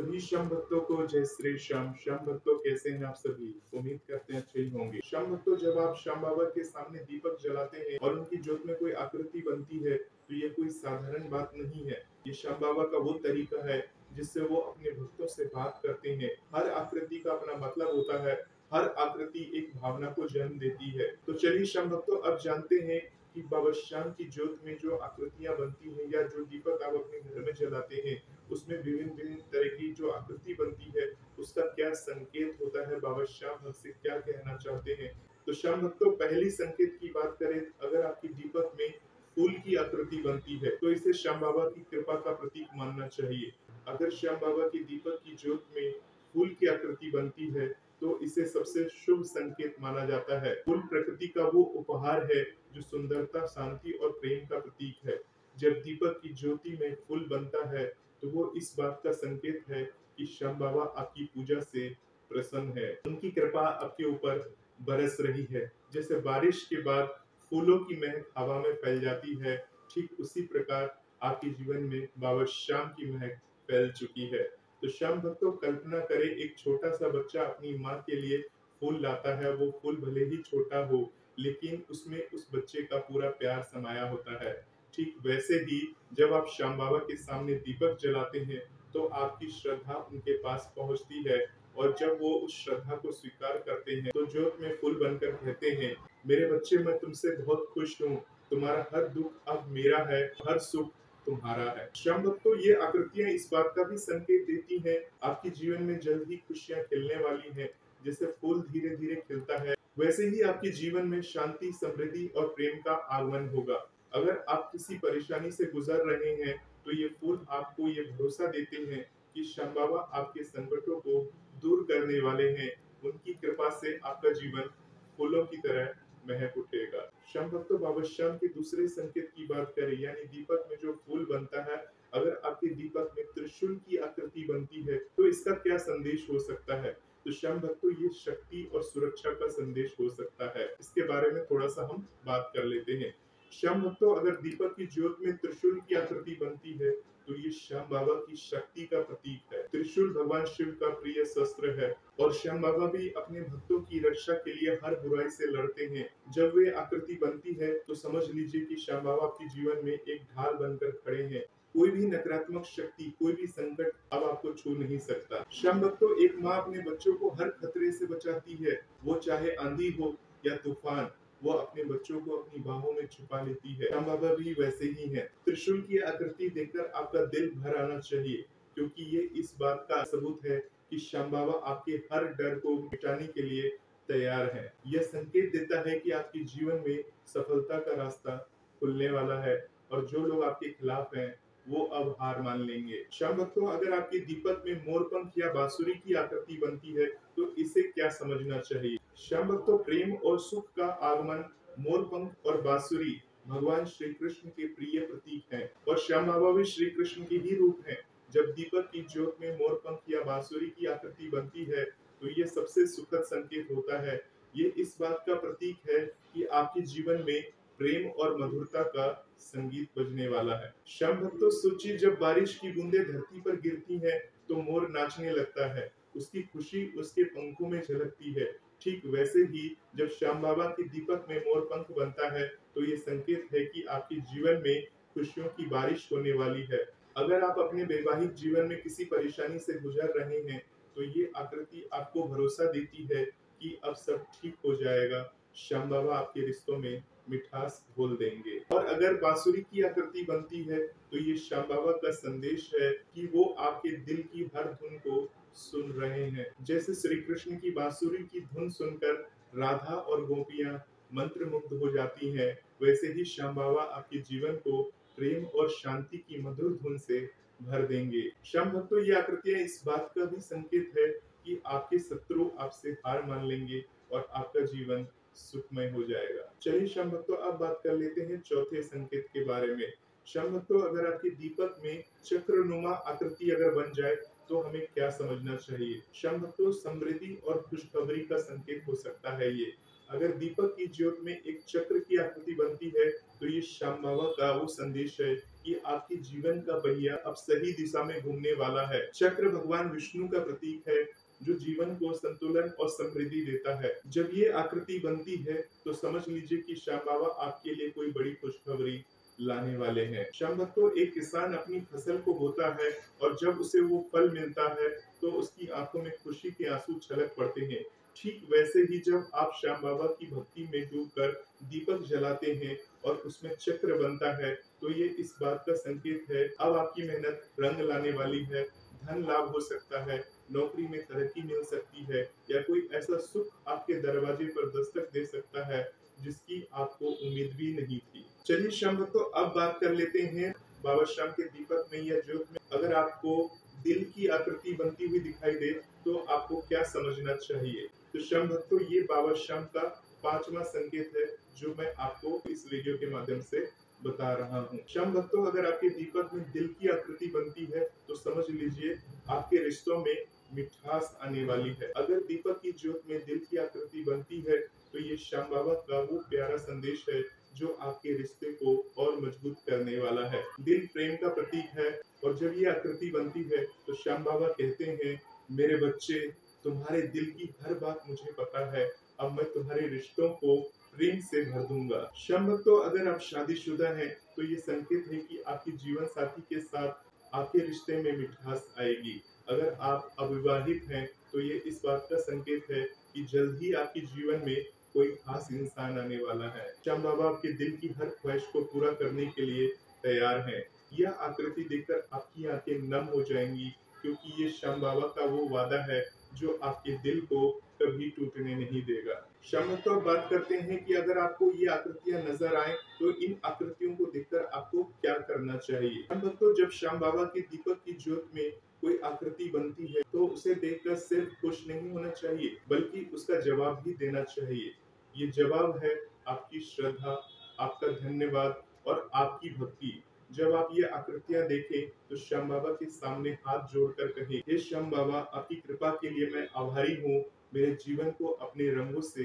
सभी श्याम भक्तों को जय श्री श्याम। श्याम भक्तों कैसे हैं आप सभी? उम्मीद करते हैं अच्छे ही होंगे। श्याम भक्तों, जब आप श्याम बाबा के सामने दीपक जलाते हैं और उनकी ज्योत में कोई आकृति बनती है तो ये कोई साधारण बात नहीं है। ये श्याम बाबा का वो तरीका है जिससे वो अपने भक्तों से बात करते हैं। हर आकृति का अपना मतलब होता है, हर आकृति एक भावना को जन्म देती है। तो चलिए श्याम भक्तों, अब जानते हैं कि बाबा श्याम की ज्योत में जो आकृतियां बनती हैं या जो दीपक आप अपने घर में जलाते हैं उसमें विभिन्न विभिन्न तरह की जो आकृति बनती है उसका क्या संकेत होता है, बाबा श्याम हमसे क्या कहना चाहते हैं। तो श्याम भक्तों, पहली संकेत की बात करें, अगर आपकी दीपक में फूल की आकृति बनती है तो इसे श्याम बाबा की कृपा का प्रतीक मानना चाहिए। अगर श्याम बाबा की दीपक की ज्योत में फूल की आकृति बनती है तो इसे सबसे शुभ संकेत माना जाता है। फूल प्रकृति का वो उपहार है जो सुंदरता, शांति और प्रेम का प्रतीक है। जब दीपक की ज्योति में फूल बनता है तो वो इस बात का संकेत है कि श्याम बाबा आपकी पूजा से प्रसन्न है, उनकी कृपा आपके ऊपर बरस रही है। जैसे बारिश के बाद फूलों की महक हवा में फैल जाती है, ठीक उसी प्रकार आपके जीवन में बाबा श्याम की महक फैल चुकी है। तो श्याम भक्तों, कल्पना करें, एक छोटा सा बच्चा अपनी माँ के लिए फूल लाता है। वो फूल भले ही छोटा हो लेकिन उसमें उस बच्चे का पूरा प्यार समाया होता है। ठीक वैसे ही जब आप श्याम बाबा के सामने दीपक जलाते हैं तो आपकी श्रद्धा उनके पास पहुंचती है, और जब वो उस श्रद्धा को स्वीकार करते हैं तो ज्योत में फूल बनकर कहते हैं, मेरे बच्चे, मैं तुमसे बहुत खुश हूँ, तुम्हारा हर दुख अब मेरा है, हर सुख तुम्हारा है। श्याम भक्तों, ये आकृतियां इस बात का भी संकेत देती हैं आपके जीवन में जल्द ही खुशियां खिलने वाली हैं। जैसे फूल धीरे धीरे खिलता है वैसे ही आपके जीवन में शांति, समृद्धि और प्रेम का आगमन होगा। अगर आप किसी परेशानी से गुजर रहे हैं तो ये फूल आपको ये भरोसा देते हैं कि श्याम बाबा आपके संकटों को दूर करने वाले हैं। उनकी कृपा से आपका जीवन फूलों की तरह महक उठेगा। श्याम भक्तों, बाबा श्याम के दूसरे संकेत की बात करें, यानी दीपक में जो फूल बनता है, अगर आपके दीपक में त्रिशूल की आकृति बनती है तो इसका क्या संदेश हो सकता है? तो श्याम भक्तों, ये शक्ति और सुरक्षा का संदेश हो सकता है। इसके बारे में थोड़ा सा हम बात कर लेते हैं। श्याम भक्तों, अगर दीपक की ज्योत में त्रिशूल की आकृति बनती है तो ये श्याम बाबा की शक्ति का प्रतीक है। त्रिशूल भगवान शिव का प्रिय शस्त्र है और श्याम बाबा भी अपने भक्तों की रक्षा के लिए हर बुराई से लड़ते हैं। जब वे आकृति बनती है तो समझ लीजिए कि श्याम बाबा आपके जीवन में एक ढाल बनकर खड़े हैं। कोई भी नकारात्मक शक्ति, कोई भी संकट अब आपको छू नहीं सकता। श्याम भक्तों, एक माँ अपने बच्चों को हर खतरे से बचाती है, वो चाहे आंधी हो या तूफान, वो अपने बच्चों को अपनी बाहों में छुपा लेती है। श्याम बाबा भी वैसे ही हैं। त्रिशूल की आकृति देखकर आपका दिल भर आना चाहिए, क्योंकि ये इस बात का सबूत है कि श्याम बाबा आपके हर डर को मिटाने के लिए तैयार है। यह संकेत देता है कि आपके जीवन में सफलता का रास्ता खुलने वाला है और जो लोग आपके खिलाफ हैं वो अब हार मान लेंगे। श्याम भक्तों, अगर आपके दीपक में मोरपंख या बांसुरी की आकृति बनती है तो इसे क्या समझना चाहिए? श्याम भक्तों, प्रेम और सुख का आगमन, मोरपंख और बांसुरी भगवान श्री कृष्ण के प्रिय प्रतीक हैं और श्याम बाबा भी श्री कृष्ण के ही रूप हैं। जब दीपक की ज्योत में मोरपंख या बांसुरी की आकृति बनती है तो ये सबसे सुखद संकेत होता है। ये इस बात का प्रतीक है कि आपके जीवन में प्रेम और मधुरता का संगीत बजने वाला है। श्याम भक्तों, सोचिए, जब बारिश की बूंदें धरती पर गिरती हैं तो मोर नाचने लगता है, उसकी खुशी उसके पंखों में झलकती है। ठीक वैसे ही जब श्याम बाबा के दीपक में मोर पंख बनता है तो ये संकेत है कि आपके जीवन में खुशियों की बारिश होने वाली है। अगर आप अपने वैवाहिक जीवन में किसी परेशानी से गुजर रहे हैं तो ये आकृति आपको भरोसा देती है कि अब सब ठीक हो जाएगा। श्याम बाबा आपके रिश्तों में मिठास घोल देंगे। और अगर बांसुरी की आकृति बनती है तो ये श्याम बाबा का संदेश है कि वो आपके दिल की हर धुन को सुन रहे हैं। जैसे श्री कृष्ण की बांसुरी की धुन सुनकर राधा और गोपियां मंत्र मुग्ध हो जाती हैं, वैसे ही श्याम बाबा आपके जीवन को प्रेम और शांति की मधुर धुन से भर देंगे। श्याम भक्तों, ये आकृतियां इस बात का भी संकेत है कि आपके शत्रु आपसे हार मान लेंगे और आपका जीवन सुखमय हो जाएगा। चलिए श्याम भक्तों, अब बात कर लेते हैं चौथे संकेत के बारे में। श्याम भक्तों, अगर आपके दीपक में चक्रनुमा आकृति अगर बन जाए तो हमें क्या समझना चाहिए? श्याम भक्तों, समृद्धि और खुशखबरी का संकेत हो सकता है ये। अगर दीपक की ज्योत में एक चक्र की आकृति बनती है तो ये श्याम बाबा का वो संदेश है कि आपके जीवन का पहिया अब सही दिशा में घूमने वाला है। चक्र भगवान विष्णु का प्रतीक है जो जीवन को संतुलन और समृद्धि देता है। जब ये आकृति बनती है तो समझ लीजिए कि श्याम बाबा आपके लिए कोई बड़ी खुशखबरी लाने वाले हैं। श्याम भक्तों, एक किसान अपनी फसल को बोता है और जब उसे वो फल मिलता है तो उसकी आंखों में खुशी के आंसू छलक पड़ते हैं। ठीक वैसे ही जब आप श्याम बाबा की भक्ति में डूबकर दीपक जलाते हैं और उसमें चक्र बनता है तो ये इस बात का संकेत है अब आपकी मेहनत रंग लाने वाली है। धन लाभ हो सकता है, नौकरी में तरक्की मिल सकती है या कोई ऐसा सुख आपके दरवाजे पर दस्तक दे सकता है जिसकी आपको उम्मीद भी नहीं थी। चलिए श्याम भक्तों, अब बात कर लेते हैं बाबा श्याम के दीपक में या ज्योत में अगर आपको दिल की आकृति बनती हुई दिखाई दे तो आपको क्या समझना चाहिए। तो श्याम भक्तों, ये बाबा श्याम का 5वां संकेत है जो मैं आपको इस वीडियो के माध्यम से बता रहा हूँ। श्याम भक्तों, अगर आपके दीपक में दिल की आकृति बनती है तो समझ लीजिए आपके रिश्तों में मिठास आने वाली है। अगर दीपक की ज्योत में दिल की आकृति बनती है तो ये श्याम बाबा का वो प्यारा संदेश है जो आपके रिश्ते को और मजबूत करने वाला है। दिल प्रेम का प्रतीक है और जब ये आकृति बनती है तो श्याम बाबा कहते हैं, मेरे बच्चे, तुम्हारे दिल की हर बात मुझे पता है, अब मैं तुम्हारे रिश्तों को प्रेम से भर दूंगा। श्याम भक्तों, अगर आप शादीशुदा हैं तो ये संकेत है कि आपके जीवन साथी के साथ आपके रिश्ते में मिठास आएगी। अगर आप अविवाहित हैं तो ये इस बात का संकेत है कि जल्द ही आपके जीवन में कोई खास इंसान आने वाला है। श्याम बाबा आपके दिल की हर ख्वाहिश को पूरा करने के लिए तैयार हैं। यह आकृति देखकर आपकी आंखें नम हो जाएंगी क्योंकि ये श्याम बाबा का वो वादा है जो आपके दिल को कभी टूटने नहीं देगा। श्याम भक्तों, बात करते हैं कि अगर आपको ये आकृतियां नजर आए तो इन आकृतियों को देखकर आपको क्या करना चाहिए। श्याम भक्तों, जब श्याम बाबा की दीपक की ज्योत में कोई आकृति बनती है तो उसे देखकर सिर्फ खुश नहीं होना चाहिए बल्कि उसका जवाब भी देना चाहिए। ये जवाब है आपकी श्रद्धा, आपका धन्यवाद और आपकी भक्ति। जब आप ये आकृतियां देखें तो श्याम बाबा के सामने हाथ जोड़कर कहें, हे श्याम बाबा, आपकी कृपा के लिए मैं आभारी हूँ, मेरे जीवन को अपने रंगों से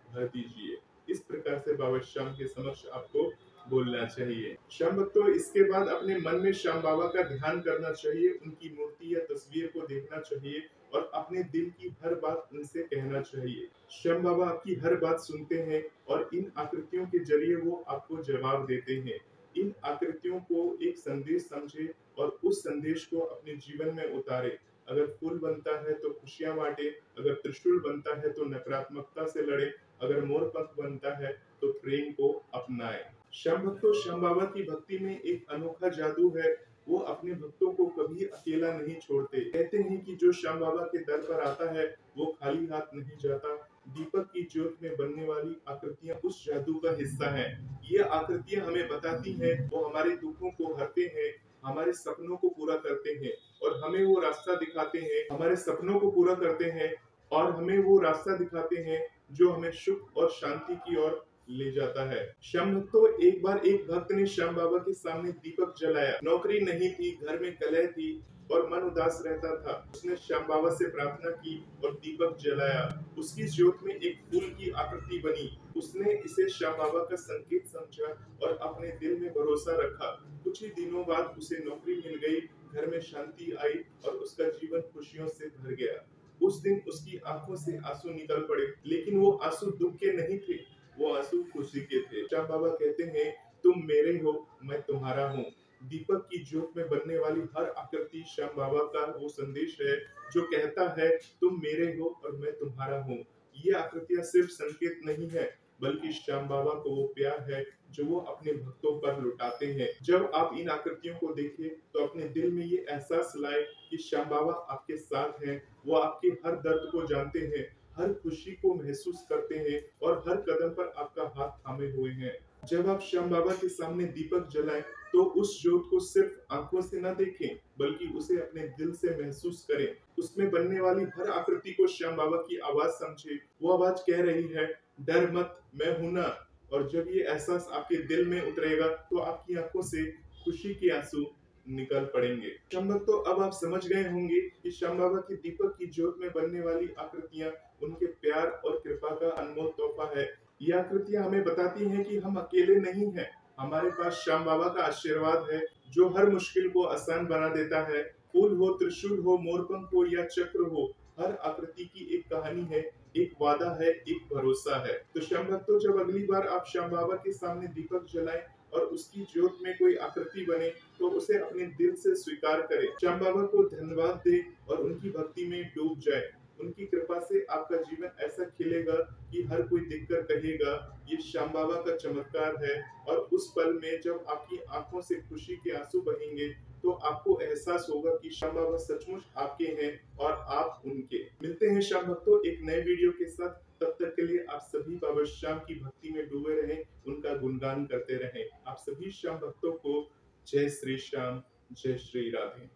भर दीजिए। इस प्रकार से बाबा श्याम के समक्ष आपको बोलना चाहिए। श्याम भक्तों, इसके बाद अपने मन में श्याम बाबा का ध्यान करना चाहिए, उनकी मूर्ति या तस्वीर को देखना चाहिए और अपने दिल की हर बात उनसे कहना चाहिए। श्याम बाबा आपकी हर बात सुनते हैं और इन आकृतियों के जरिए वो आपको जवाब देते हैं। इन आकृतियों को एक संदेश समझे और उस संदेश को अपने जीवन में उतारे। अगर फूल बनता है तो खुशियां बांटे, अगर त्रिशूल बनता है तो नकारात्मकता से लड़े, अगर मोर पंख बनता है तो प्रेम को अपनाए। श्याम भक्तों, श्याम बाबा की भक्ति में एक अनोखा जादू है, वो अपने भक्तों को कभी अकेला नहीं छोड़ते। कहते हैं कि जो श्याम बाबा के दर पर आता है वो खाली हाथ नहीं जाता। दीपक की ज्योत में बनने वाली आकृतियां उस जादू का हिस्सा हैं। ये आकृतियां हमें बताती हैं, वो हमारे दुखों को हरते हैं, हमारे सपनों को पूरा करते हैं और हमें वो रास्ता दिखाते हैं, हमारे सपनों को पूरा करते हैं और हमें वो रास्ता दिखाते हैं जो हमें सुख और शांति की ओर ले जाता है। श्याम भक्तों, एक बार एक भक्त ने श्याम बाबा के सामने दीपक जलाया। नौकरी नहीं थी, घर में कलह थी और मन उदास रहता था। उसने श्याम बाबा से प्रार्थना की और दीपक जलाया। उसकी ज्योत में एक फूल की आकृति बनी। उसने इसे श्याम बाबा का संकेत समझा और अपने दिल में भरोसा रखा। कुछ ही दिनों बाद उसे नौकरी मिल गई, घर में शांति आई और उसका जीवन खुशियों से भर गया। उस दिन उसकी आंखों से आंसू निकल पड़े, लेकिन वो आंसू दुख के नहीं थे, वो आंसू खुशी के थे। श्याम बाबा कहते हैं, तुम मेरे हो, मैं तुम्हारा हूँ। दीपक की ज्योत में बनने वाली हर आकृति श्याम बाबा का वो संदेश है जो कहता है, तुम मेरे हो और मैं तुम्हारा हूँ। ये आकृतियां सिर्फ संकेत नहीं है बल्कि श्याम बाबा को वो प्यार है जो वो अपने भक्तों पर लुटाते हैं। जब आप इन आकृतियों को देखें तो अपने दिल में ये एहसास लाए कि श्याम बाबा आपके साथ हैं, वो आपके हर दर्द को जानते हैं, हर खुशी को महसूस करते हैं और हर कदम पर आपका हाथ थामे हुए हैं। जब आप श्याम बाबा के सामने दीपक जलाएं तो उस ज्योत को सिर्फ आंखों से न देखें बल्कि उसे अपने दिल से महसूस करें। उसमें बनने वाली हर आकृति को श्याम बाबा की आवाज समझे। वो आवाज कह रही है, डर मत, मैं हूं ना। और जब ये एहसास आपके दिल में उतरेगा तो आपकी आंखों से खुशी के आंसू निकल पड़ेंगे। श्याम भक्तों, अब आप समझ गए होंगे कि श्याम बाबा की दीपक की ज्योत में बनने वाली आकृतियां उनके प्यार और कृपा का अनमोल तोहफा है। ये आकृतियां हमें बताती हैं कि हम अकेले नहीं हैं। हमारे पास श्याम बाबा का आशीर्वाद है जो हर मुश्किल को आसान बना देता है। फूल हो, त्रिशूल हो, मोरपंख हो या चक्र हो, हर आकृति की एक कहानी है, एक वादा है, एक भरोसा है। तो श्याम भक्तों, जब अगली बार आप श्याम बाबा के सामने दीपक जलाएं और उसकी ज्योत में कोई आकृति बने तो उसे अपने दिल से स्वीकार करें। श्याम बाबा को धन्यवाद दें और उनकी भक्ति में डूब जाए। उनकी कृपा से आपका जीवन ऐसा खिलेगा कि हर कोई देखकर कहेगा ये श्याम बाबा का चमत्कार है। और उस पल में जब आपकी आंखों से खुशी के आंसू बहेंगे तो आपको एहसास होगा कि श्याम बाबा सचमुच आपके हैं और आप उनके। मिलते हैं श्याम भक्तों एक नए वीडियो के साथ। तब तक के लिए आप सभी बाबा श्याम की भक्ति में डूबे रहें, उनका गुणगान करते रहें। आप सभी श्याम भक्तों को जय श्री श्याम, जय श्री राधे।